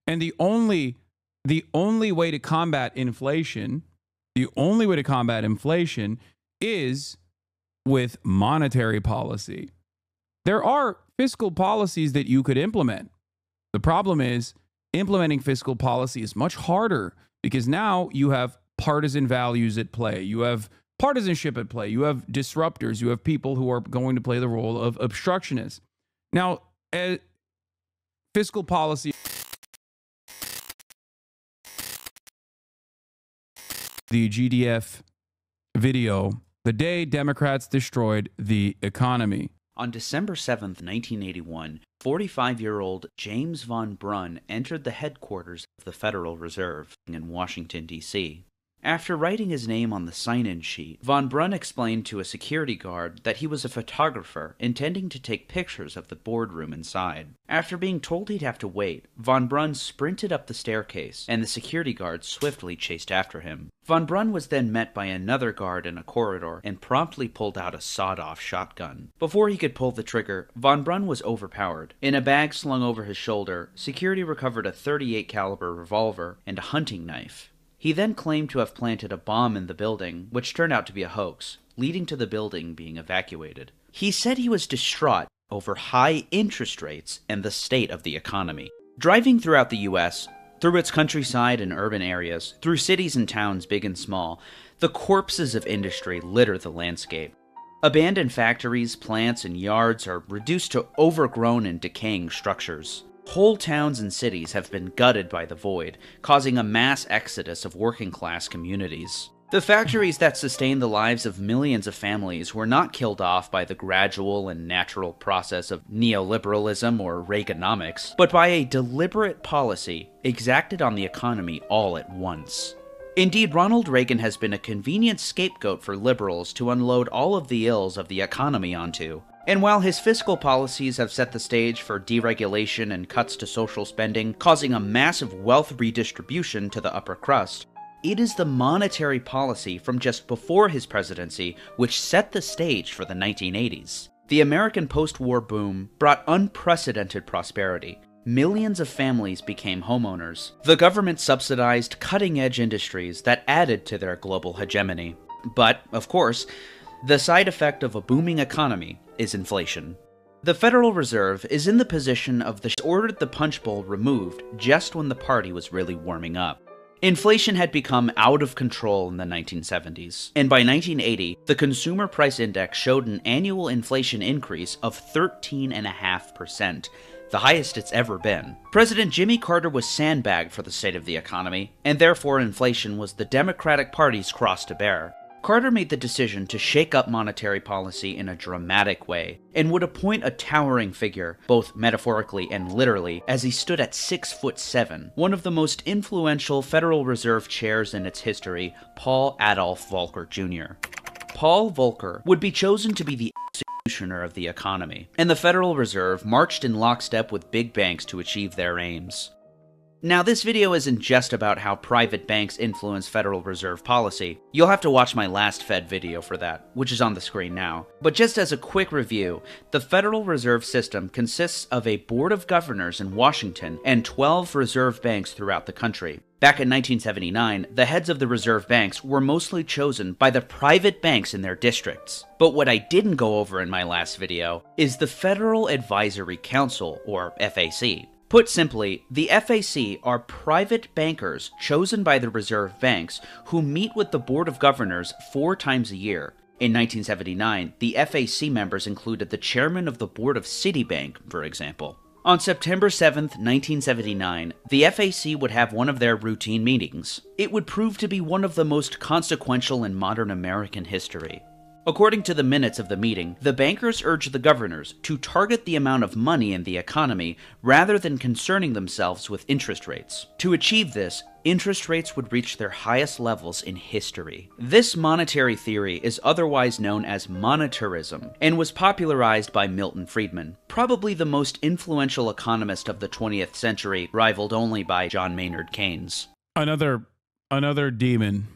And the only way to combat inflation, is with monetary policy. There are fiscal policies that you could implement. The problem is implementing fiscal policy is much harder because now you have partisan values at play. You have partisanship at play. You have disruptors. You have people who are going to play the role of obstructionists. Now, fiscal policy, the GDF video, the day Democrats destroyed the economy. On December 7th, 1981, 45-year-old James von Brunn entered the headquarters of the Federal Reserve in Washington, D.C. After writing his name on the sign-in sheet, von Brunn explained to a security guard that he was a photographer intending to take pictures of the boardroom inside. After being told he'd have to wait, von Brunn sprinted up the staircase, and the security guard swiftly chased after him. Von Brunn was then met by another guard in a corridor and promptly pulled out a sawed-off shotgun. Before he could pull the trigger, von Brunn was overpowered. In a bag slung over his shoulder, security recovered a .38 caliber revolver and a hunting knife. He then claimed to have planted a bomb in the building, which turned out to be a hoax, leading to the building being evacuated. He said he was distraught over high interest rates and the state of the economy. Driving throughout the U.S., through its countryside and urban areas, through cities and towns big and small, the corpses of industry litter the landscape. Abandoned factories, plants, and yards are reduced to overgrown and decaying structures. Whole towns and cities have been gutted by the void, causing a mass exodus of working-class communities. The factories that sustain the lives of millions of families were not killed off by the gradual and natural process of neoliberalism or Reaganomics, but by a deliberate policy exacted on the economy all at once. Indeed, Ronald Reagan has been a convenient scapegoat for liberals to unload all of the ills of the economy onto. And while his fiscal policies have set the stage for deregulation and cuts to social spending, causing a massive wealth redistribution to the upper crust, it is the monetary policy from just before his presidency which set the stage for the 1980s. The American post-war boom brought unprecedented prosperity. Millions of families became homeowners. The government subsidized cutting-edge industries that added to their global hegemony. But, of course, the side effect of a booming economy is inflation. The Federal Reserve is in the position of the ordered the punch bowl removed just when the party was really warming up. Inflation had become out of control in the 1970s, and by 1980, the Consumer Price Index showed an annual inflation increase of 13.5%, the highest it's ever been. President Jimmy Carter was sandbagged for the state of the economy, and therefore inflation was the Democratic Party's cross to bear. Carter made the decision to shake up monetary policy in a dramatic way, and would appoint a towering figure, both metaphorically and literally, as he stood at 6'7", one of the most influential Federal Reserve chairs in its history, Paul Adolph Volcker Jr. Paul Volcker would be chosen to be the executioner of the economy, and the Federal Reserve marched in lockstep with big banks to achieve their aims. Now, this video isn't just about how private banks influence Federal Reserve policy. You'll have to watch my last Fed video for that, which is on the screen now. But just as a quick review, the Federal Reserve System consists of a board of governors in Washington and 12 reserve banks throughout the country. Back in 1979, the heads of the reserve banks were mostly chosen by the private banks in their districts. But what I didn't go over in my last video is the Federal Advisory Council, or FAC. Put simply, the FAC are private bankers chosen by the reserve banks who meet with the Board of Governors 4 times a year. In 1979, the FAC members included the chairman of the board of Citibank, for example. On September 7, 1979, the FAC would have one of their routine meetings. It would prove to be one of the most consequential in modern American history. According to the minutes of the meeting, the bankers urged the governors to target the amount of money in the economy rather than concerning themselves with interest rates. To achieve this, interest rates would reach their highest levels in history. This monetary theory is otherwise known as monetarism and was popularized by Milton Friedman, probably the most influential economist of the 20th century, rivaled only by John Maynard Keynes. Another demon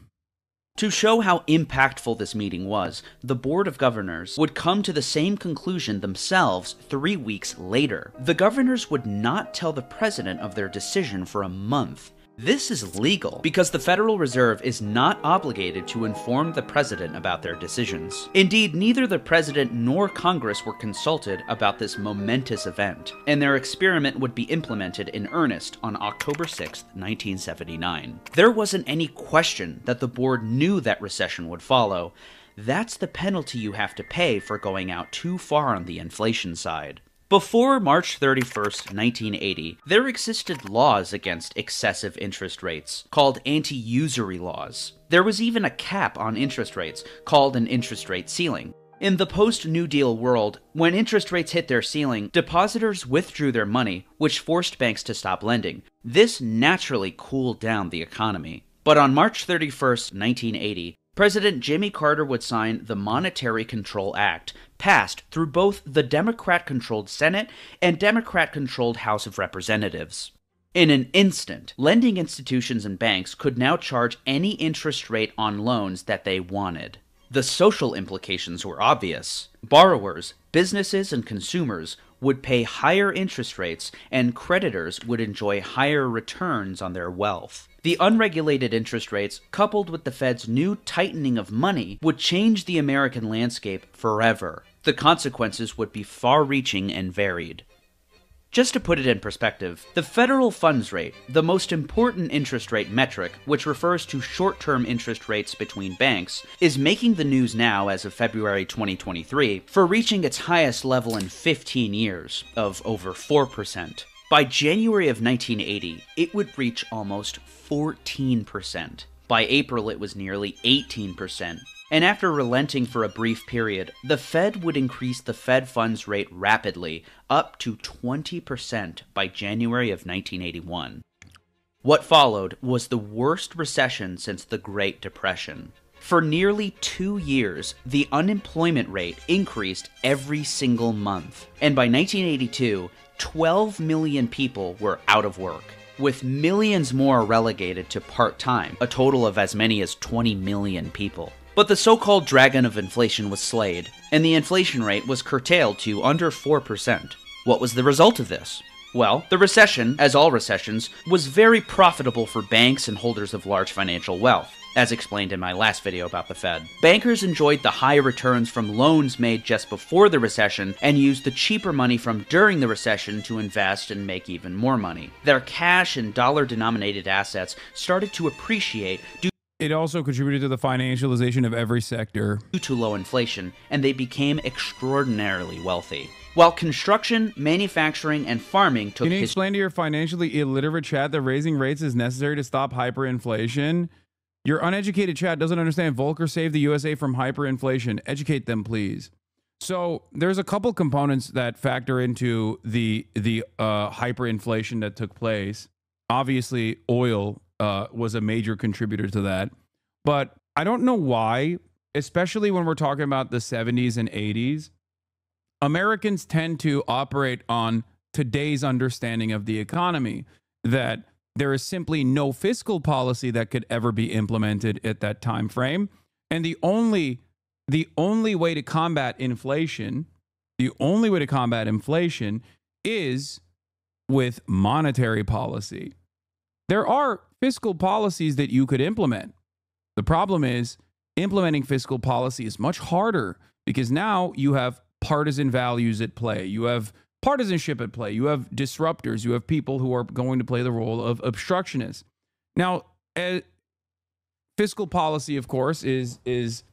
To show how impactful this meeting was, the Board of Governors would come to the same conclusion themselves 3 weeks later. The governors would not tell the president of their decision for a month. This is legal because the Federal Reserve is not obligated to inform the president about their decisions. Indeed, neither the president nor Congress were consulted about this momentous event, and their experiment would be implemented in earnest on October 6, 1979. There wasn't any question that the board knew that recession would follow. That's the penalty you have to pay for going out too far on the inflation side. Before March 31st, 1980, there existed laws against excessive interest rates, called anti-usury laws. There was even a cap on interest rates, called an interest rate ceiling. In the post-New Deal world, when interest rates hit their ceiling, depositors withdrew their money, which forced banks to stop lending. This naturally cooled down the economy. But on March 31st, 1980, President Jimmy Carter would sign the Monetary Control Act, passed through both the Democrat-controlled Senate and Democrat-controlled House of Representatives. In an instant, lending institutions and banks could now charge any interest rate on loans that they wanted. The social implications were obvious. Borrowers, businesses, and consumers would pay higher interest rates, and creditors would enjoy higher returns on their wealth. The unregulated interest rates, coupled with the Fed's new tightening of money, would change the American landscape forever. The consequences would be far-reaching and varied. Just to put it in perspective, the federal funds rate, the most important interest rate metric, which refers to short-term interest rates between banks, is making the news now as of February 2023 for reaching its highest level in 15 years, of over 4%. By January of 1980, it would reach almost 14%. By April, it was nearly 18%. And after relenting for a brief period, the Fed would increase the Fed funds rate rapidly, up to 20% by January of 1981. What followed was the worst recession since the Great Depression. For nearly 2 years, the unemployment rate increased every single month. And by 1982, 12 million people were out of work, with millions more relegated to part-time, a total of as many as 20 million people. But the so-called dragon of inflation was slayed, and the inflation rate was curtailed to under 4%. What was the result of this? Well, the recession, as all recessions, was very profitable for banks and holders of large financial wealth, as explained in my last video about the Fed. Bankers enjoyed the high returns from loans made just before the recession and used the cheaper money from during the recession to invest and make even more money. Their cash and dollar-denominated assets started to appreciate due It also contributed to the financialization of every sector to low inflation, and they became extraordinarily wealthy. While construction, manufacturing, and farming took... Can you explain to your financially illiterate chat that raising rates is necessary to stop hyperinflation? Your uneducated chat doesn't understand Volcker saved the USA from hyperinflation. Educate them, please. So there's a couple components that factor into the hyperinflation that took place. Obviously, oil was a major contributor to that. But I don't know why, especially when we're talking about the 70s and 80s, Americans tend to operate on today's understanding of the economy, that there is simply no fiscal policy that could ever be implemented at that time frame. And the only way to combat inflation, is with monetary policy. There are fiscal policies that you could implement. The problem is implementing fiscal policy is much harder because now you have partisan values at play. You have partisanship at play. You have disruptors. You have people who are going to play the role of obstructionists. Now, fiscal policy, of course, is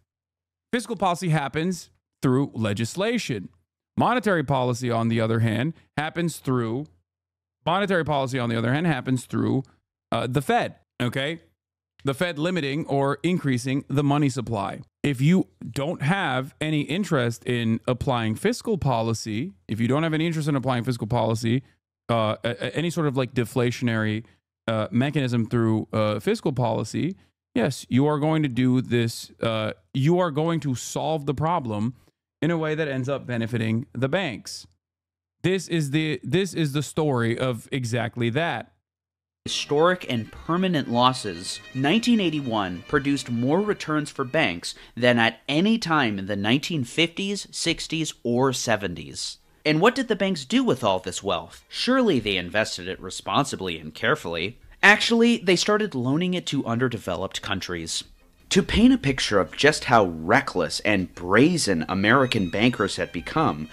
fiscal policy happens through legislation. Monetary policy, on the other hand, happens through the Fed. Okay, the Fed limiting or increasing the money supply. If you don't have any interest in applying fiscal policy, any sort of like deflationary mechanism through fiscal policy, yes, you are going to do this. You are going to solve the problem in a way that ends up benefiting the banks. This is the story of exactly that. historic and permanent losses, 1981 produced more returns for banks than at any time in the 1950s, 60s, or 70s. And what did the banks do with all this wealth? Surely they invested it responsibly and carefully. Actually, they started loaning it to underdeveloped countries. To paint a picture of just how reckless and brazen American bankers had become,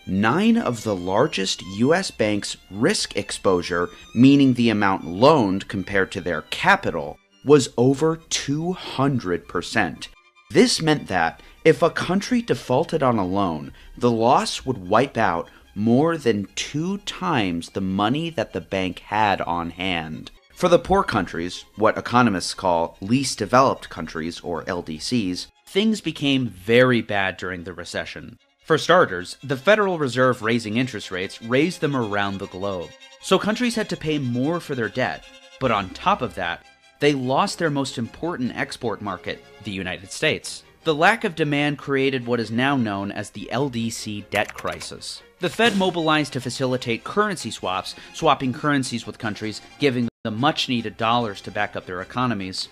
9 of the largest U.S. banks' risk exposure, meaning the amount loaned compared to their capital, was over 200%. This meant that if a country defaulted on a loan, the loss would wipe out more than 2 times the money that the bank had on hand. For the poor countries, what economists call least developed countries, or LDCs, things became very bad during the recession. For starters, the Federal Reserve raising interest rates raised them around the globe, so countries had to pay more for their debt. But on top of that, they lost their most important export market, the United States. The lack of demand created what is now known as the LDC debt crisis. The Fed mobilized to facilitate currency swaps, swapping currencies with countries, giving them much-needed dollars to back up their economies.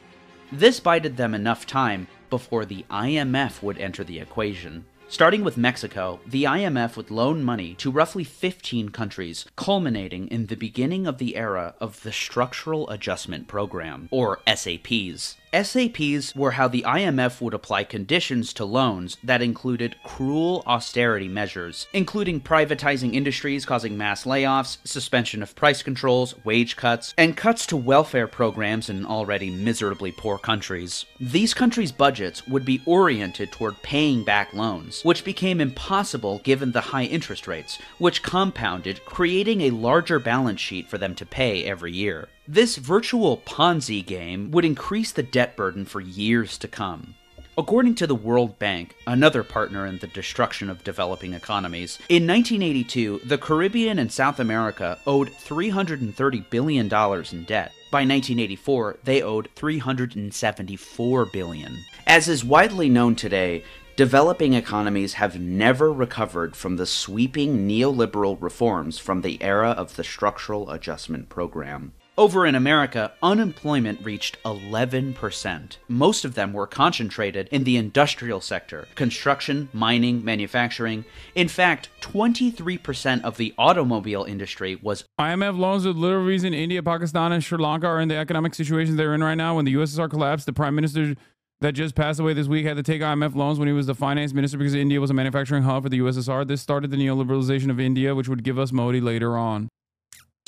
This bided them enough time before the IMF would enter the equation. Starting with Mexico, the IMF would loan money to roughly 15 countries, culminating in the beginning of the era of the Structural Adjustment Program, or SAPs. SAPs were how the IMF would apply conditions to loans that included cruel austerity measures, including privatizing industries causing mass layoffs, suspension of price controls, wage cuts, and cuts to welfare programs in already miserably poor countries. These countries' budgets would be oriented toward paying back loans, which became impossible given the high interest rates, which compounded, creating a larger balance sheet for them to pay every year. This virtual Ponzi game would increase the debt burden for years to come. According to the World Bank, another partner in the destruction of developing economies, in 1982, the Caribbean and South America owed $330 billion in debt. By 1984, they owed $374 billion. As is widely known today, developing economies have never recovered from the sweeping neoliberal reforms from the era of the Structural Adjustment Program. Over in America, unemployment reached 11%. Most of them were concentrated in the industrial sector, construction, mining, manufacturing. In fact, 23% of the automobile industry was IMF loans are the literal reason India, Pakistan, and Sri Lanka are in the economic situations they're in right now. When the USSR collapsed, the prime minister that just passed away this week had to take IMF loans when he was the finance minister because India was a manufacturing hub for the USSR. This started the neoliberalization of India, which would give us Modi later on.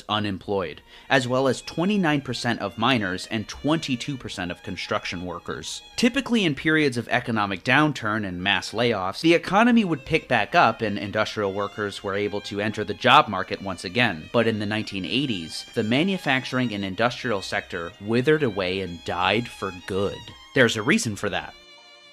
Unemployed, as well as 29% of miners and 22% of construction workers. Typically in periods of economic downturn and mass layoffs, the economy would pick back up and industrial workers were able to enter the job market once again. But in the 1980s, the manufacturing and industrial sector withered away and died for good. There's a reason for that.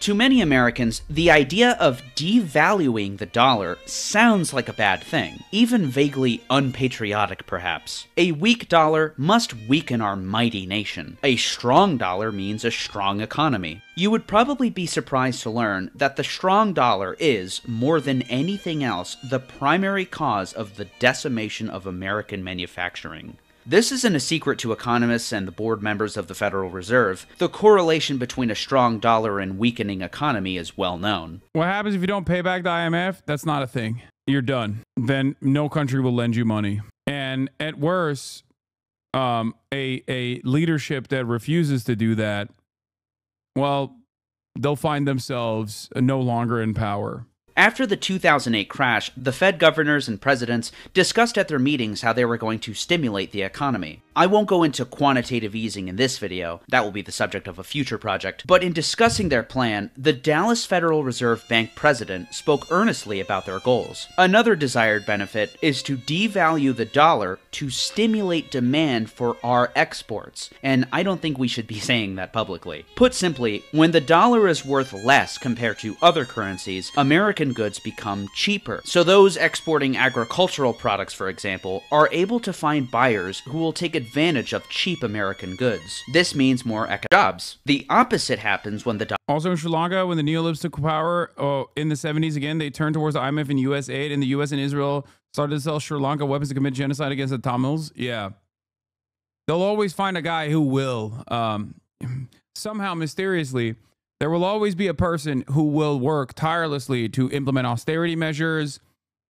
To many Americans, the idea of devaluing the dollar sounds like a bad thing, even vaguely unpatriotic perhaps. A weak dollar must weaken our mighty nation. A strong dollar means a strong economy. You would probably be surprised to learn that the strong dollar is, more than anything else, the primary cause of the decimation of American manufacturing. This isn't a secret to economists and the board members of the Federal Reserve. The correlation between a strong dollar and weakening economy is well known. What happens if you don't pay back the IMF? That's not a thing. You're done. Then no country will lend you money. And at worst, a leadership that refuses to do that, well, they'll find themselves no longer in power. After the 2008 crash, the Fed governors and presidents discussed at their meetings how they were going to stimulate the economy. I won't go into quantitative easing in this video, that will be the subject of a future project, but in discussing their plan, the Dallas Federal Reserve Bank president spoke earnestly about their goals. Another desired benefit is to devalue the dollar to stimulate demand for our exports, and I don't think we should be saying that publicly. Put simply, when the dollar is worth less compared to other currencies, American goods become cheaper. So those exporting agricultural products, for example, are able to find buyers who will take advantage of cheap American goods. This means more economic jobs. The opposite happens when the Also in Sri Lanka, when the neolibs took power in the 70s again, they turned towards the IMF and US aid, and the US and Israel started to sell Sri Lanka weapons to commit genocide against the Tamils. Yeah. they'll always find a guy who will. Somehow, mysteriously, there will always be a person who will work tirelessly to implement austerity measures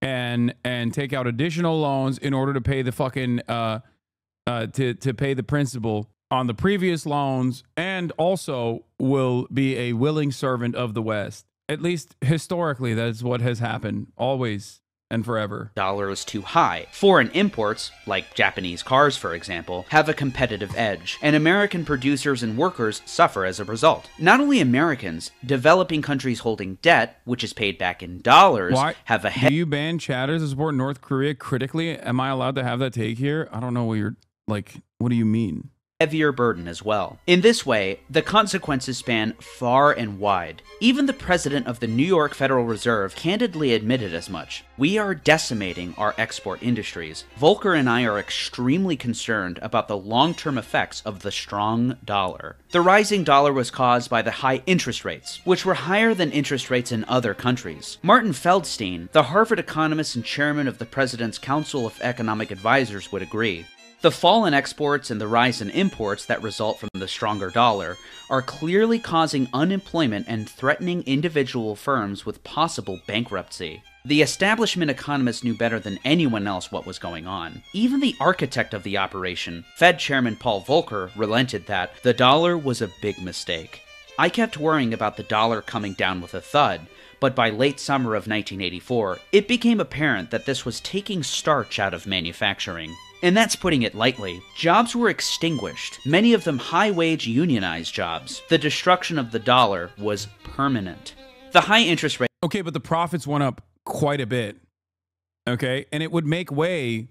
and take out additional loans in order to pay the fucking to pay the principal on the previous loans, and also will be a willing servant of the West. At least historically, that's what has happened always and forever. Dollar is too high. Foreign imports, like Japanese cars for example, have a competitive edge, and American producers and workers suffer as a result. Not only Americans, developing countries holding debt, which is paid back in dollars, have a Do you ban chatters to support North Korea critically? Am I allowed to have that take here? I don't know what you're like. What do you mean? Heavier burden as well. In this way, the consequences span far and wide. Even the president of the New York Federal Reserve candidly admitted as much. We are decimating our export industries. Volker and I are extremely concerned about the long-term effects of the strong dollar. The rising dollar was caused by the high interest rates, which were higher than interest rates in other countries. Martin Feldstein, the Harvard economist and chairman of the President's Council of Economic Advisors, would agree. The fall in exports and the rise in imports that result from the stronger dollar are clearly causing unemployment and threatening individual firms with possible bankruptcy. The establishment economists knew better than anyone else what was going on. Even the architect of the operation, Fed Chairman Paul Volcker, relented that the dollar was a big mistake. I kept worrying about the dollar coming down with a thud, but by late summer of 1984, it became apparent that this was taking starch out of manufacturing. And that's putting it lightly. Jobs were extinguished, many of them high-wage unionized jobs. The destruction of the dollar was permanent. The high interest rate... Okay, but the profits went up quite a bit. Okay, and it would make way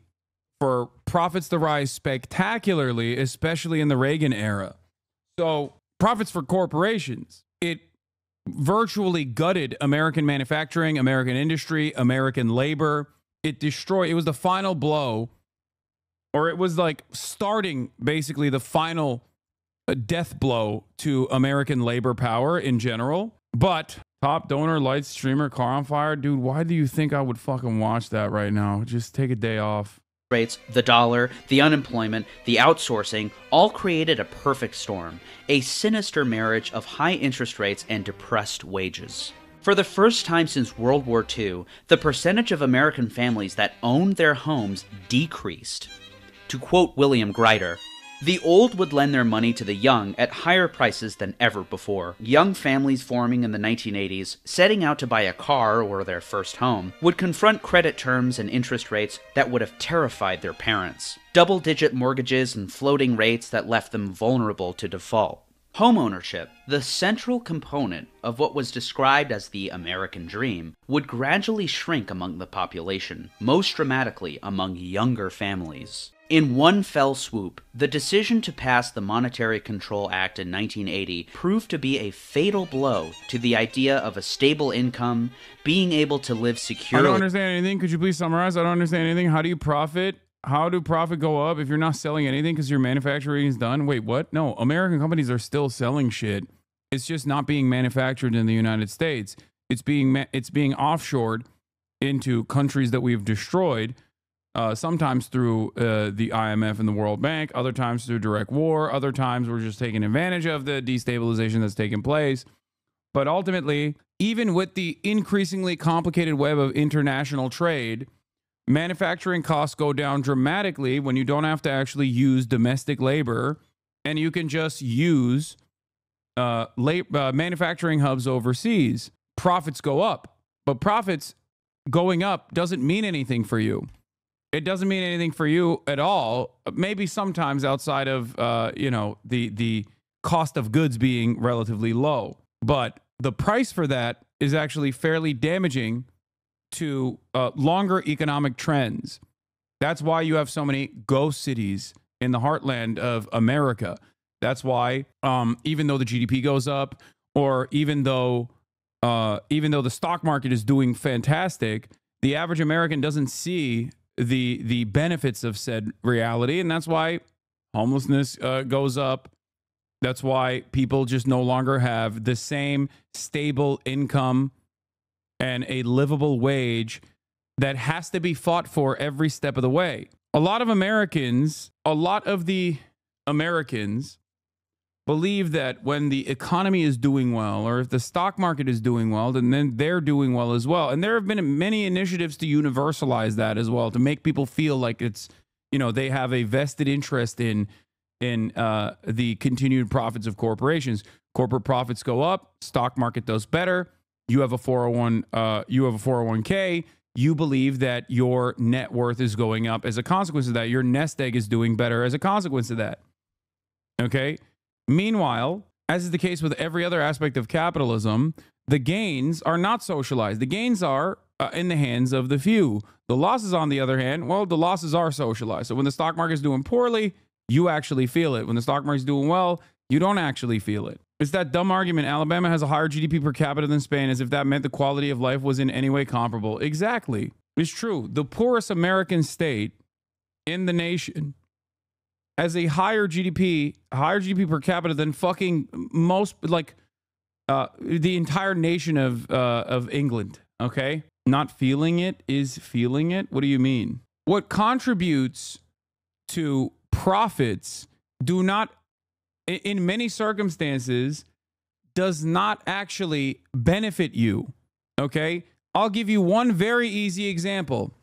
for profits to rise spectacularly, especially in the Reagan era. So, profits for corporations. It virtually gutted American manufacturing, American industry, American labor. It destroyed... It was the final blow... Or it was like starting basically the final death blow to American labor power in general. But top donor, light streamer, car on fire. Dude, why do you think I would fucking watch that right now? Just take a day off. Rates, the dollar, the unemployment, the outsourcing, all created a perfect storm. A sinister marriage of high interest rates and depressed wages. For the first time since World War II, the percentage of American families that owned their homes decreased. To quote William Greider, the old would lend their money to the young at higher prices than ever before. Young families forming in the 1980s, setting out to buy a car or their first home, would confront credit terms and interest rates that would have terrified their parents. Double-digit mortgages and floating rates that left them vulnerable to default. Homeownership, the central component of what was described as the American dream, would gradually shrink among the population, most dramatically among younger families. In one fell swoop, the decision to pass the Monetary Control Act in 1980 proved to be a fatal blow to the idea of a stable income, being able to live securely. I don't understand anything. Could you please summarize? I don't understand anything. How do you profit? How do profit go up if you're not selling anything because your manufacturing is done? Wait, what? No, American companies are still selling shit. It's just not being manufactured in the United States. It's being offshored into countries that we've destroyed. Sometimes through the IMF and the World Bank, other times through direct war, other times we're just taking advantage of the destabilization that's taking place. But ultimately, even with the increasingly complicated web of international trade, manufacturing costs go down dramatically when you don't have to actually use domestic labor and you can just use manufacturing hubs overseas. Profits go up, but profits going up doesn't mean anything for you. It doesn't mean anything for you at all. Maybe sometimes outside of, the cost of goods being relatively low. But the price for that is actually fairly damaging to longer economic trends. That's why you have so many ghost cities in the heartland of America. That's why even though the GDP goes up, or even though the stock market is doing fantastic, the average American doesn't see the benefits of said reality, and that's why homelessness goes up. That's why people just no longer have the same stable income and a livable wage that has to be fought for every step of the way. A lot of Americans, a lot of the Americans believe that when the economy is doing well, or if the stock market is doing well, then they're doing well as well. And there have been many initiatives to universalize that as well, to make people feel like it's, they have a vested interest in the continued profits of corporations. Corporate profits go up, stock market does better. You have a 401k. You believe that your net worth is going up as a consequence of that. Your nest egg is doing better as a consequence of that. Okay. Meanwhile, as is the case with every other aspect of capitalism, the gains are not socialized. The gains are in the hands of the few. The losses, on the other hand, well, the losses are socialized. So when the stock market is doing poorly, you actually feel it. When the stock market is doing well, you don't actually feel it. It's that dumb argument, Alabama has a higher GDP per capita than Spain, as if that meant the quality of life was in any way comparable. Exactly. It's true. The poorest American state in the nation has a higher GDP per capita than fucking most, like the entire nation of England. Okay? Not feeling it is feeling it. What do you mean? What contributes to profits do not, in many circumstances, does not actually benefit you. Okay? I'll give you one very easy example.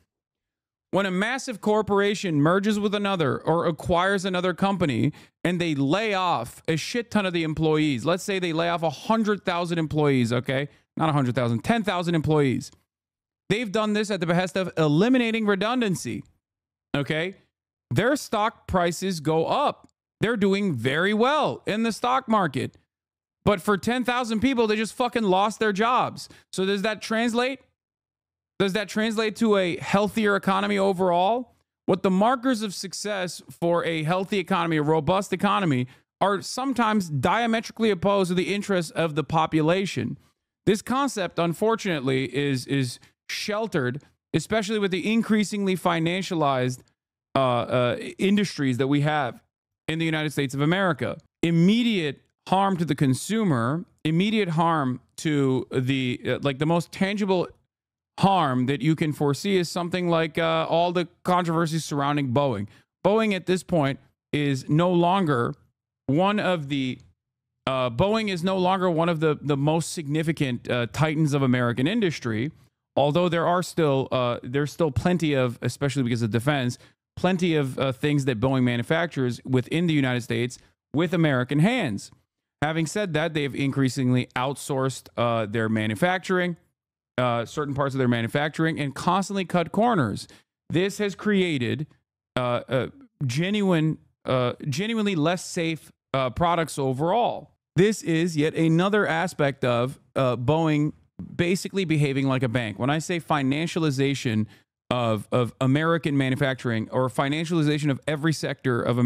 When a massive corporation merges with another or acquires another company and they lay off a shit ton of the employees, let's say they lay off 100,000 employees, okay? Not 100,000, 10,000 employees. They've done this at the behest of eliminating redundancy, okay? Their stock prices go up. They're doing very well in the stock market. But for 10,000 people, they just fucking lost their jobs. So does that translate? Does that translate to a healthier economy overall? What the markers of success for a healthy economy, a robust economy, are sometimes diametrically opposed to the interests of the population. This concept, unfortunately, is sheltered, especially with the increasingly financialized industries that we have in the United States of America. Immediate harm to the consumer, immediate harm to the, like the most tangible harm that you can foresee is something like all the controversies surrounding Boeing. Boeing at this point is no longer one of the most significant titans of American industry, although there's still plenty of, especially because of defense, plenty of things that Boeing manufactures within the United States with American hands. Having said that, they've increasingly outsourced their manufacturing, certain parts of their manufacturing, and constantly cut corners. This has created genuinely less safe products overall. This is yet another aspect of Boeing basically behaving like a bank. When I say financialization of American manufacturing, or financialization of every sector of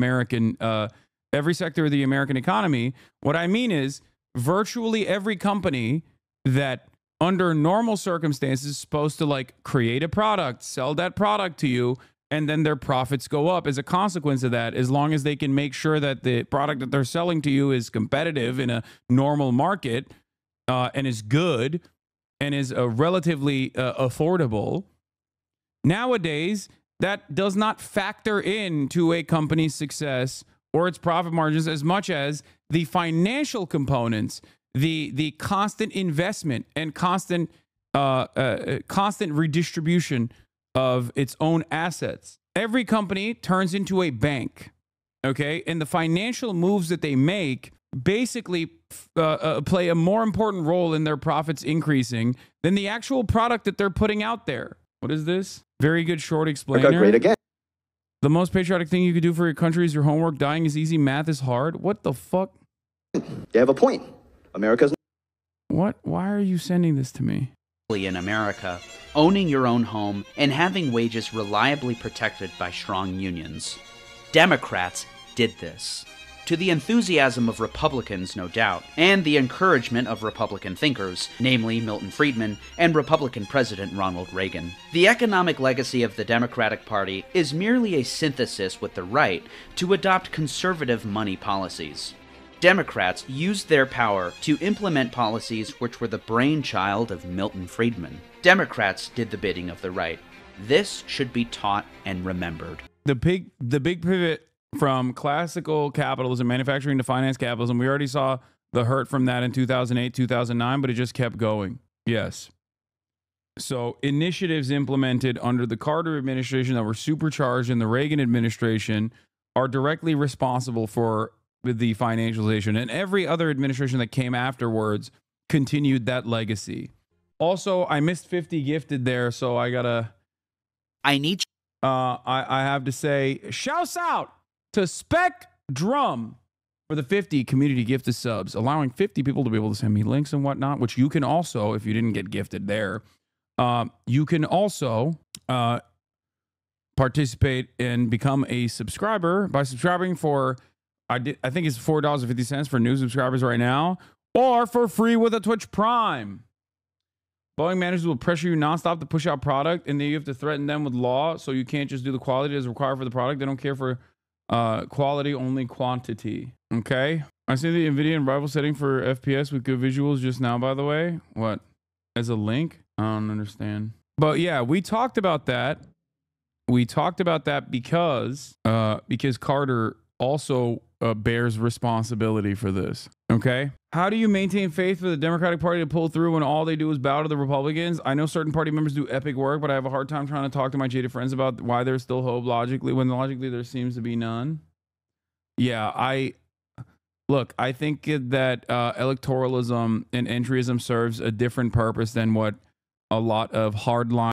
every sector of the American economy, what I mean is virtually every company that under normal circumstances is supposed to like create a product, sell that product to you, and then their profits go up as a consequence of that, as long as they can make sure that the product that they're selling to you is competitive in a normal market and is good and is relatively affordable. Nowadays, that does not factor into a company's success or its profit margins as much as the financial components, the constant investment and constant redistribution of its own assets. Every company turns into a bank, okay? And the financial moves that they make basically play a more important role in their profits increasing than the actual product that they're putting out there. What is this? Very good short explainer. Great again. The most patriotic thing you could do for your country is your homework. Dying is easy. Math is hard. What the fuck? They have a point. America's... What? Why are you sending this to me? In America, owning your own home and having wages reliably protected by strong unions. Democrats did this. To the enthusiasm of Republicans, no doubt, and the encouragement of Republican thinkers, namely Milton Friedman and Republican President Ronald Reagan. The economic legacy of the Democratic Party is merely a synthesis with the right to adopt conservative money policies. Democrats used their power to implement policies which were the brainchild of Milton Friedman. Democrats did the bidding of the right. This should be taught and remembered. The big pivot from classical capitalism, manufacturing to finance capitalism. We already saw the hurt from that in 2008, 2009, but it just kept going. Yes. So initiatives implemented under the Carter administration that were supercharged in the Reagan administration are directly responsible for the financialization. And every other administration that came afterwards continued that legacy. Also, I missed 50 gifted there, so I gotta... I have to say, shouts out to Spec Drum for the 50 community gifted subs, allowing 50 people to be able to send me links and whatnot, which you can also, if you didn't get gifted there, you can also participate and become a subscriber by subscribing for, I think it's $4.50 for new subscribers right now, or for free with a Twitch Prime. Boeing managers will pressure you nonstop to push out product, and then you have to threaten them with law, so you can't just do the quality as required for the product. They don't care for quality, only quantity. Okay? I see the NVIDIA and rival setting for FPS with good visuals just now, by the way. What? As a link? I don't understand. But yeah, we talked about that. We talked about that because Carter also bears responsibility for this. Okay? How do you maintain faith for the Democratic Party to pull through when all they do is bow to the Republicans? I know certain party members do epic work, but I have a hard time trying to talk to my jaded friends about why there's still hope logically when logically there seems to be none. Yeah, I think that electoralism and entryism serves a different purpose than what a lot of hardline